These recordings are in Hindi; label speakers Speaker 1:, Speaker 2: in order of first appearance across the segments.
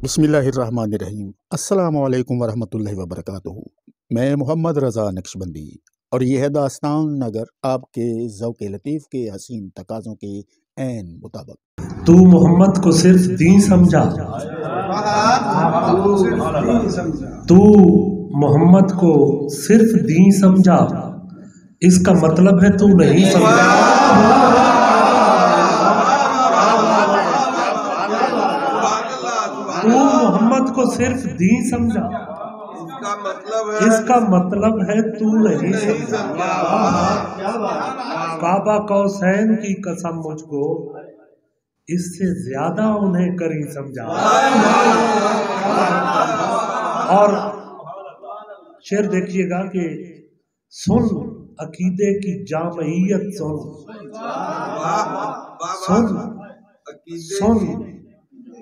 Speaker 1: बिस्मिल्लाहिर्रहमानिर्रहीम। अस्सलामुअलैकुम वरहमतुल्लाहि वबरकातुहू। मैं मोहम्मद रज़ा नक्शबंदी और यह है दास्तान नगर, आपके ज़ौक़ लतीफ़ के हसीन तकाज़ों के ऐन मुताबिक।
Speaker 2: तू मोहम्मद को सिर्फ दीन समझा, तू मोहम्मद को सिर्फ दीन समझा, इसका मतलब है तू नहीं समझा। तू मोहम्मद को सिर्फ दीन समझा, इसका मतलब है तू नहीं समझा। काबा कौसैन की कसम मुझको, इससे ज्यादा उन्हें करीं समझा। और शेर देखिएगा कि सुन अकीदे की जामइयत सुन, सुन सुन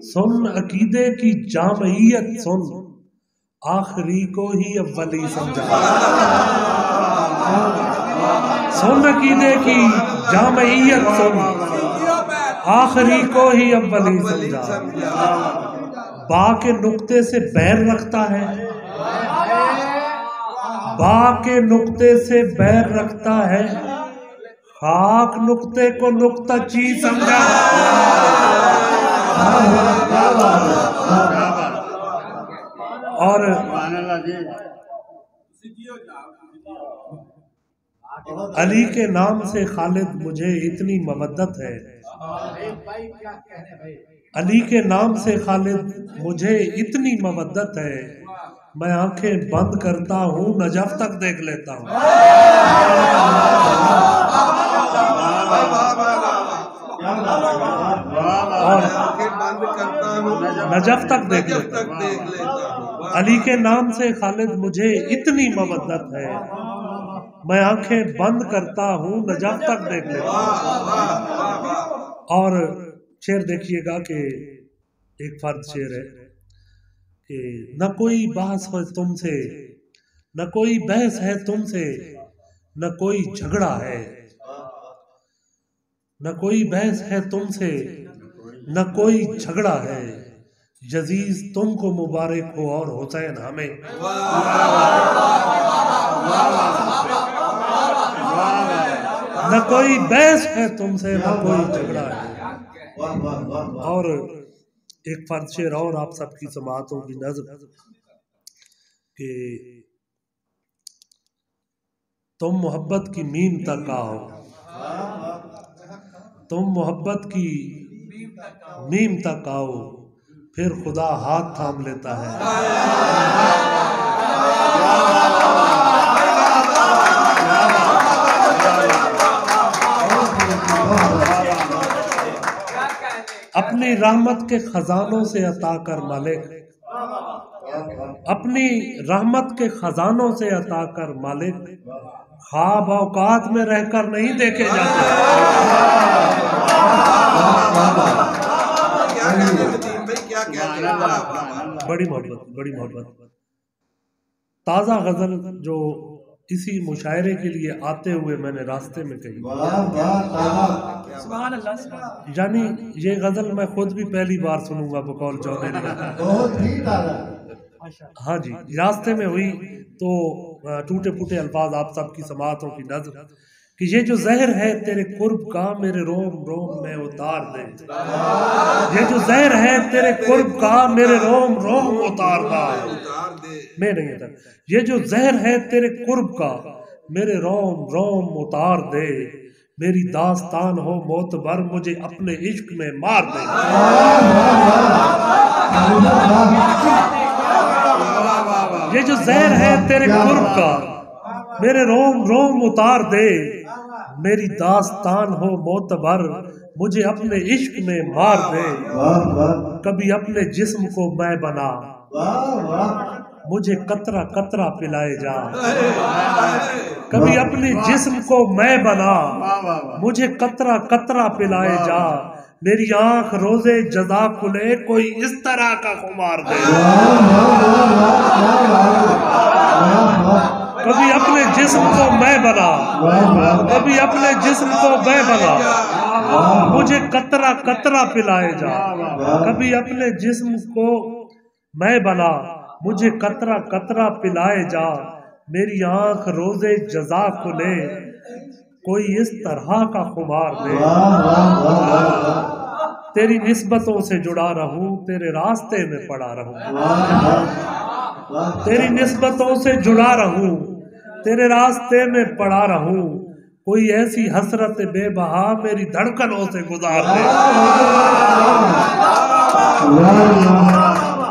Speaker 2: सुन अकीदे की जामइयत सुन, आखिरी को ही अव्वली समझा। सुन अकीदे की जामइयत सुन, आखिरी को ही अव्वली समझा। बा के नुक्ते से बैर रखता है, बा के नुक्ते से बैर रखता है, खाक नुक्ते को नुक्ता ची समझा। और अली के नाम से खालिद मुझे इतनी मवद्दत है, अली के नाम से खालिद मुझे इतनी मवद्दत है, मैं आंखें बंद करता हूँ नजफ तक देख लेता हूँ। और नजफ तक देख लेता हूँ। अली के नाम से खालिद मुझे इतनी मवद्दत है, मैं आंखें बंद करता हूँ नजफ तक देख लेता हूँ। और शेर देखिएगा कि एक फर्द शेर है कि न कोई बहस है तुमसे, न कोई बहस है तुमसे, न कोई झगड़ा है, न कोई बहस है तुमसे, न कोई झगड़ा है, यजीज तुमको मुबारक हो और हुसैन हमें। न कोई बहस है तुमसे, न कोई झगड़ा है। और एक फर्द शेर और आप सबकी समाअतों की नज़र कि तुम मोहब्बत की मीम तक आओ, तुम मोहब्बत की मीम तक आओ, फिर खुदा हाथ थाम लेता है। अपनी रहमत के खजानों से अता कर मालिक, अपनी रहमत के खजानों से अता कर मालिक, ख्वाब औकात में रहकर नहीं देखे जाते। बड़ी मोहब्बत, बड़ी मोहब्बत। ताज़ा गजल जो इसी मुशायरे के लिए आते हुए मैंने रास्ते में कही, यानी ये गजल मैं खुद भी पहली बार सुनूंगा बकौल चौधरी। हाँ जी, रास्ते में हुई तो टूटे फूटे अल्फाज आप सबकी समाअतों की नज़र कि ये जो जहर है तेरे कुर्ब का मेरे रोम रोम में उतार दे, ये जो जहर है तेरे कुर्ब का मेरे रोम रोम उतार दे। मैं नहीं था, ये जो जहर है तेरे कुर्ब का मेरे रोम रोम उतार दे, मेरी दास्तान हो मोतबर मुझे अपने इश्क में मार दे। ये जो जहर है तेरे कुर्ब का मेरे रोम रोम उतार दे, मेरी दास्तान हो मोतबर मुझे अपने इश्क में मार दे। कभी अपने जिस्म को मैं बना, मुझे कतरा कतरा पिलाए जा, कभी अपने जिस्म को मैं बना, मुझे कतरा कतरा पिलाए जा, मेरी आंख रोजे जजा खुले कोई इस तरह का खुमार दे। कभी अपने जिस्म को मैं बना, कभी अपने जिस्म को मैं बना, मुझे कतरा कतरा पिलाए जा, कभी अपने जिस्म को मैं बना मुझे कतरा कतरा पिलाए जा, मेरी आंख रोजे जजा खुले, कोई इस तरह का खुमार दे। तेरी निस्बतों से जुड़ा रहूं, तेरे रास्ते में पड़ा रहूं, तेरी निस्बतों से जुड़ा रहूं, तेरे रास्ते में पड़ा रहूं, कोई ऐसी हसरत बेबहा मेरी धड़कनों से गुजार दे।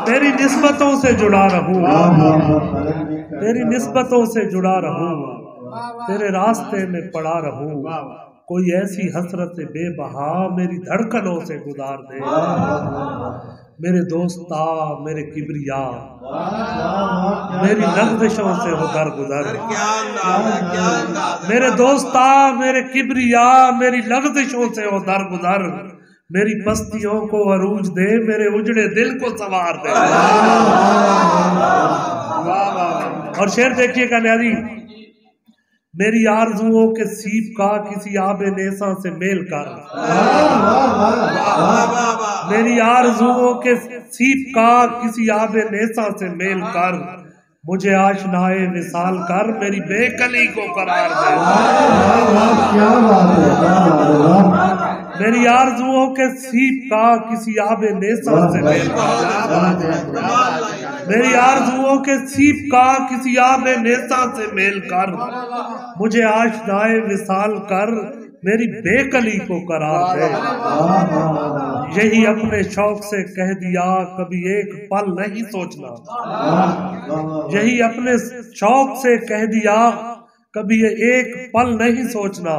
Speaker 2: तेरी निस्बतों से जुड़ा रहूं, तेरी निस्बतों से जुड़ा रहूं, तेरे रास्ते में पड़ा रहूं, कोई ऐसी हसरत बेबहा मेरी धड़कनों से गुजार दे। मेरे दोस्ता मेरे किबरिया, मेरी लग़्ज़िशों से हो दरगुदर। मेरे दोस्ता मेरे किबरिया, मेरी लग़्ज़िशों से हो दरगुदर, मेरी पस्तियों को अरूज दे, मेरे उजड़े दिल को संवार दे। और शेर देखिएगा न्यारी, मेरी आरज़ुओं के सीप का किसी आबे नेसा से मेल कर, मेरी आरज़ुओं के सीप का किसी आबे नेसा से मेल कर, मुझे आशनाए विसाल कर, मेरी बेकली को करार दे। मेरी आरज़ुओं के सीप का किसी आबे नेसा से मेल कर, मेरी आरज़ुओं के सीप का किसी आबे नेसा से मेल कर, मुझे आशनाए विसाल कर, मेरी बेकली को करार दे। यही अपने शौक से कह दिया कभी एक पल नहीं सोचना, यही अपने शौक से कह दिया कभी एक पल नहीं सोचना,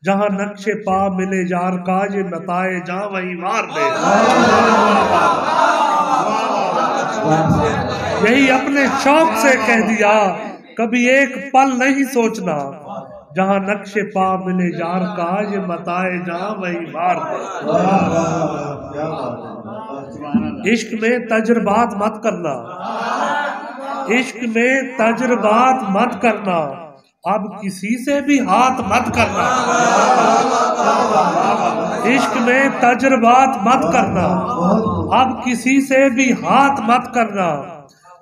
Speaker 2: जहां नक्शे पा मिले यार का ये नताए जा वही मार दे। यही अपने शौक से कह दिया कभी एक पल नहीं सोचना, जहां नक्शे पा मिले यार का ये बताए जा वही मार दे। इश्क में तजुर्बात मत करना, इश्क में तजुर्बात मत करना, अब किसी से भी हाथ मत करना। इश्क में तजुर्बात मत करना, अब किसी से भी हाथ मत करना।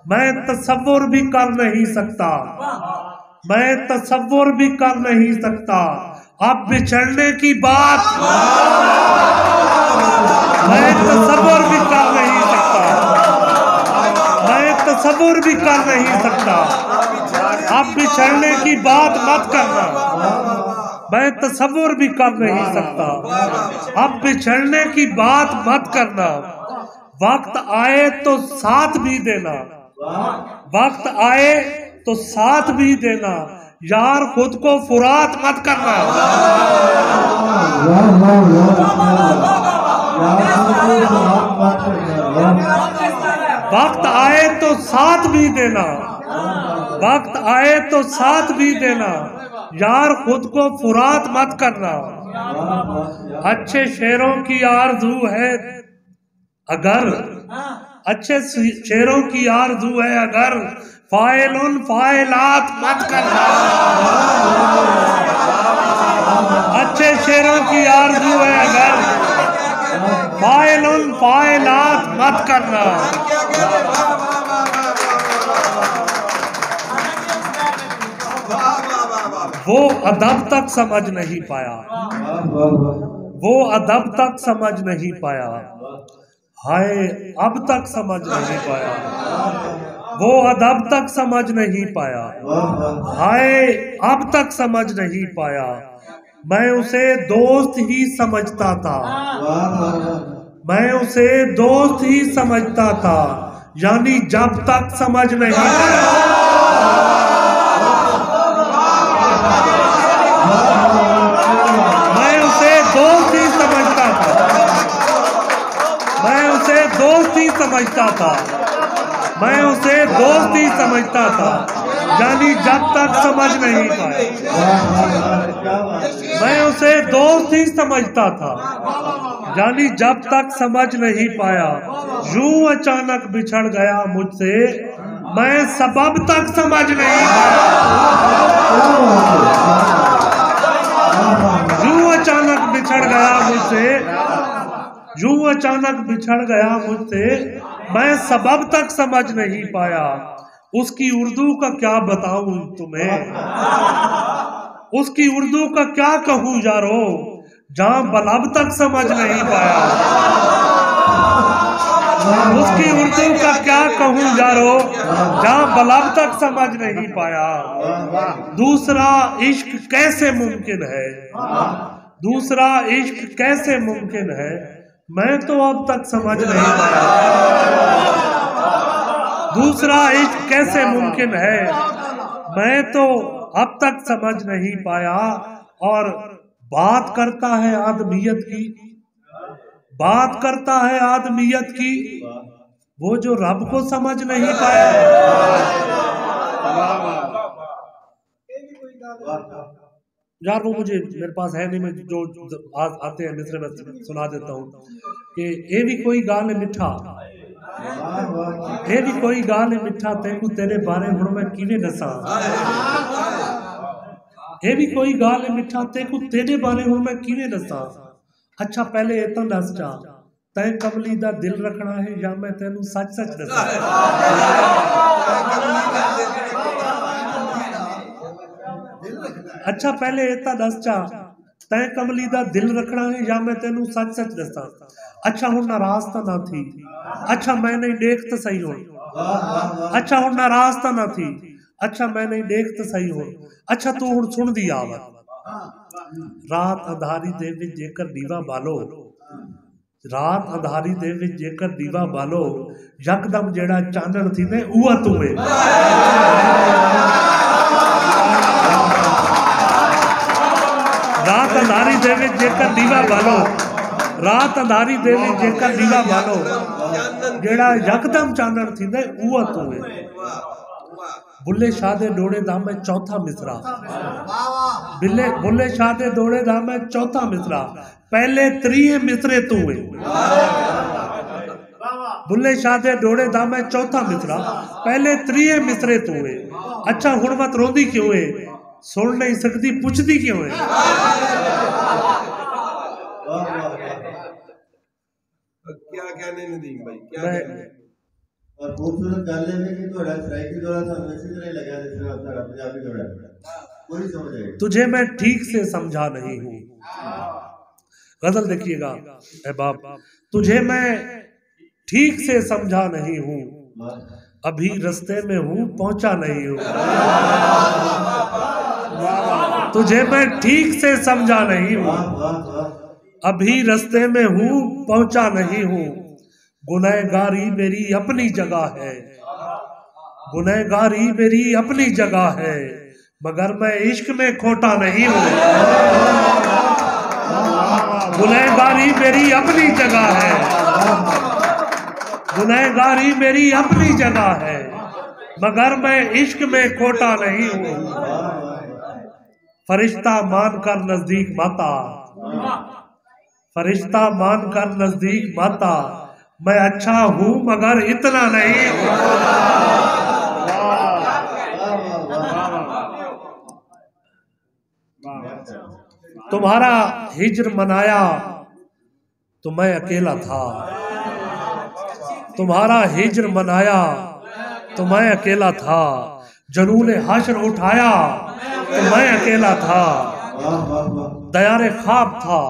Speaker 2: मैं तसव्वुर भी कर नहीं सकता, मैं तसव्वुर भी कर नहीं सकता, अब बिछड़ने की बात मैं तसव्वुर भी कर नहीं सकता, मैं तसव्वुर भी कर नहीं सकता, अब बिछड़ने की बात मत करना। मैं तसव्वुर भी कर नहीं सकता, अब बिछड़ने की बात मत करना। वक्त आए तो साथ भी देना, वक्त आए तो साथ भी देना, यार खुद को फुरात मत करना। वक्त आए तो साथ भी देना, वक्त आए तो साथ भी देना, यार खुद को फुरात मत करना। अच्छे शेरों की आरज़ू है अगर, अच्छे शेरों की आरज़ू है अगर, फाइलुन फाइलात मत करना। अच्छे शेरों की आरज़ू है अगर, फाइलुन फाइलात मत करना। वो अदब तक समझ नहीं पाया, वो अदब तक समझ नहीं पाया, हाय अब तक समझ नहीं पाया। वो अदब तक समझ नहीं पाया, हाय अब तक समझ नहीं पाया। मैं उसे दोस्त ही समझता था, मैं उसे दोस्त ही समझता था, यानी जब तक समझ नहीं पाया। मैं उसे दोस्त ही समझता था, मैं उसे दोस्त ही समझता था, मैं उसे दोस्त ही समझता था, यानी जब तक समझ नहीं पाया। मैं उसे दोस्त ही समझता था, यानी जब तक समझ नहीं पाया। यूं अचानक बिछड़ गया मुझसे, मैं सबब तक समझ नहीं पाया। यूं अचानक बिछड़ गया मुझसे, यूं अचानक बिछड़ गया मुझसे, मैं सबब तक समझ नहीं पाया, उसकी उर्दू का क्या बताऊं तुम्हें, उसकी उर्दू का क्या कहूं यारो, जहां बलब तक समझ नहीं पाया, उसकी उर्दू का क्या कहूं यारो, जहां बलब तक समझ नहीं पाया। दूसरा इश्क कैसे मुमकिन है, दूसरा इश्क कैसे मुमकिन है, मैं तो अब तक समझ नहीं पाया। दूसरा इश्क कैसे मुमकिन है, मैं तो अब तक समझ नहीं पाया। और बात करता है आदमियत की, बात करता है आदमियत की, वो जो रब को समझ नहीं पाया। यार वो मुझे मेरे पास है नहीं, मैं जो आते हैं मिसरे में सुना देता हूँ कि ये भी कोई गाल है मिठा, ये भी कोई गाल है मिठा, तेकू तेरे बारे हुण मैं किवें दसां। ये भी कोई गाल है मिठा, तेकू तेरे बारे हुण मैं किवें दसां। अच्छा पहले ये तो दस जा, तैं कमली दा दिल रखना है या मैं तेनू सच सच दसां। अच्छा पहले ये तो दस जा, तैं कमली दा दिल रखना है या मैं तेनू सच सच दसां। अच्छा हुण नाराज तो ना थी, अच्छा मैं नहीं देख तो सही हो, अच्छा हुण नाराज तो ना थी, अच्छा मैं नहीं देख तो सही हो। अच्छा तू हुण सुन दी आवत, रात अंधारी दे विच जेकर दीवा बालो, रात अंधारी दे विच जेकर दीवा बालो, यकदम जेड़ा चानण थी ने उहा तू है। रात अंधारी दे विच जेकर दीवा बालो, रात अंधारी दे विच जेकर दीवा बालो, जेड़ा यकदम चानण थी ने उहा तू है। बुल्ले शाह दे डोड़े दा मैं चौथा मिसरा, बुल्ले शाह दे डोड़े दा मैं चौथा मिसरा, पहले त्रीए मिसरे तू है। बुल्ले शाह दे डोड़े दा मैं चौथा मिसरा, पहले त्रीए मिसरे तू है। अच्छा हुण मत रोंदी क्यों है, सुन नहीं सकती पुछदी क्यों है।
Speaker 3: क्या कहने नदीम भाई, क्या कहने।
Speaker 4: और खूबसूरत गल है कि थोड़ा सराइकी जोड़ा थानू इसी तरह लगा जिस तरह सारा पंजाबी जोड़ा पूरी समझ आई।
Speaker 2: तुझे मैं ठीक से समझा नहीं हूँ, गजल देखिएगा अहबाब, तुझे मैं ठीक से समझा नहीं हूँ, अभी रास्ते में हूँ पहुंचा नहीं हूँ। तुझे मैं ठीक से समझा नहीं हूँ, अभी रास्ते में हूँ पहुंचा नहीं हूँ। गुनहगारी मेरी अपनी जगह है, गुनहगारी मेरी अपनी जगह है, मगर मैं इश्क में खोटा नहीं हूँ। गुनहगारी मेरी अपनी जगह है, गुनहगारी मेरी अपनी जगह है, मगर मैं इश्क में खोटा नहीं हूँ। फरिश्ता मानकर नजदीक माता, फरिश्ता मानकर नजदीक माता, मैं अच्छा हूँ मगर इतना नहीं हूँ। तुम्हारा हिज्र मनाया तो मैं अकेला था, तुम्हारा हिज्र मनाया तो मैं अकेला था, जनून हश्र उठाया तो मैं अकेला था। दयारे ख्वाब था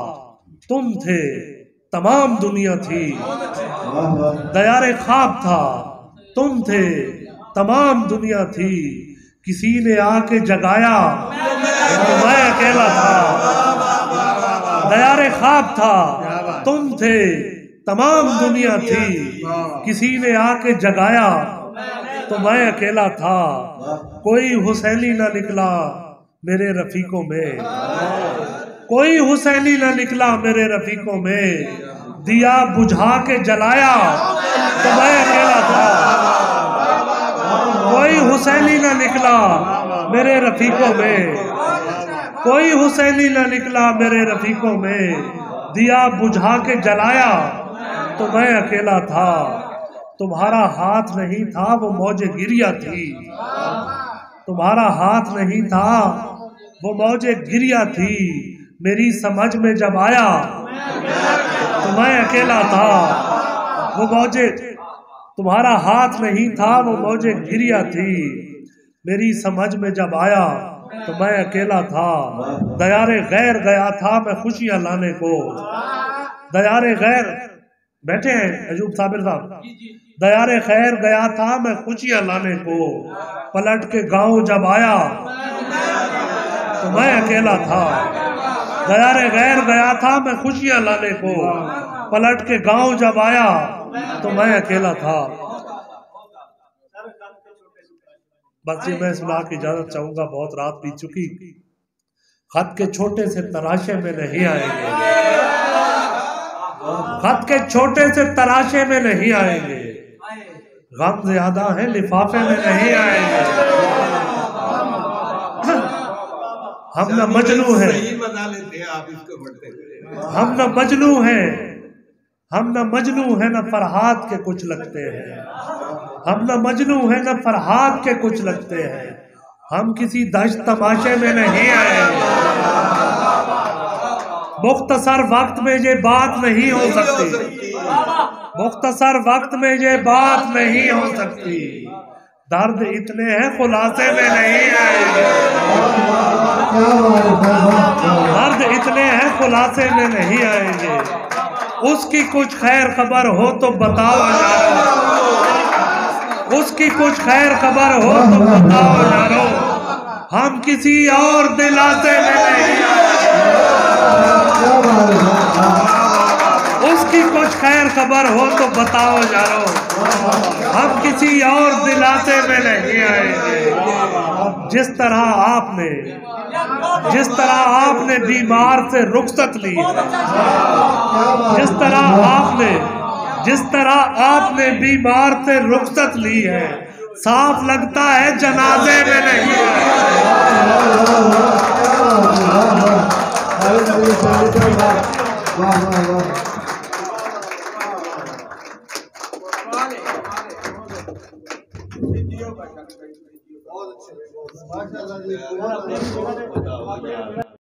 Speaker 2: तुम थे तमाम दुनिया थी, दयारे ख्वाब था तुम थे तमाम दुनिया थी, किसी ने आके जगाया तो मैं अकेला था। दयारे ख्वाब था तुम थे तमाम दुनिया थी, किसी ने आके जगाया तो मैं अकेला था। कोई हुसैनी ना निकला मेरे रफीकों में, कोई हुसैनी ना निकला मेरे रफीकों में, दिया बुझा के जलाया तो मैं अकेला था। कोई हुसैनी ना निकला मेरे रफीकों में, कोई हुसैनी ना निकला मेरे रफीकों में, दिया बुझा के जलाया तो मैं अकेला था। तुम्हारा हाथ नहीं था वो मौजे गिरिया थी, तुम्हारा हाथ नहीं था वो मौजे गिरिया थी, मेरी समझ में जब आया तो मैं अकेला था। वो मौजे तुम्हारा हाथ नहीं था वो मौजे गिरिया थी, मेरी समझ में जब आया तो मैं अकेला था। दयारे गैर गया था मैं खुशियां लाने को, दयारे गैर बैठे हैं अयूब साबिर साहब, दयारे खैर गया था मैं खुशियां लाने को, पलट के गांव जब आया तो मैं अकेला था। दयारे गैर गया था मैं खुशियां लाने को, पलट के गांव जब आया तो मैं अकेला था। बस ये मैं सुना की इजाजत चाहूंगा, बहुत रात बीत चुकी। खत के छोटे से तराशे में नहीं आएंगे, खत के छोटे से तराशे में नहीं आएंगे, गम ज्यादा है लिफाफे में नहीं आएंगे। हम न मजनू हैं, हम न मजनू हैं, हम न मजनू हैं न फरहाद के कुछ लगते हैं, हम न मजनू हैं न फरहाद के कुछ लगते हैं, हम किसी दश्त तमाशे में नहीं आएंगे। मुख्तसर वक्त में ये बात नहीं हो सकती, मुख्तसर वक्त में ये बात नहीं हो सकती, दर्द इतने हैं खुलासे में नहीं आएंगे, दर्द इतने हैं खुलासे में नहीं आएंगे। उसकी कुछ खैर खबर हो तो बताओ यारो, उसकी कुछ खैर खबर हो तो बताओ यारो, हम किसी और दिलासे में नहीं आएंगे। उसकी कुछ खैर खबर हो तो बताओ यारो, हम किसी और दिलासे में नहीं आएंगे। जिस तरह आपने बीमार से रुखसत ली है, जिस तरह आपने बीमार से रुखसत ली है, साफ लगता है जनाजे में नहीं है।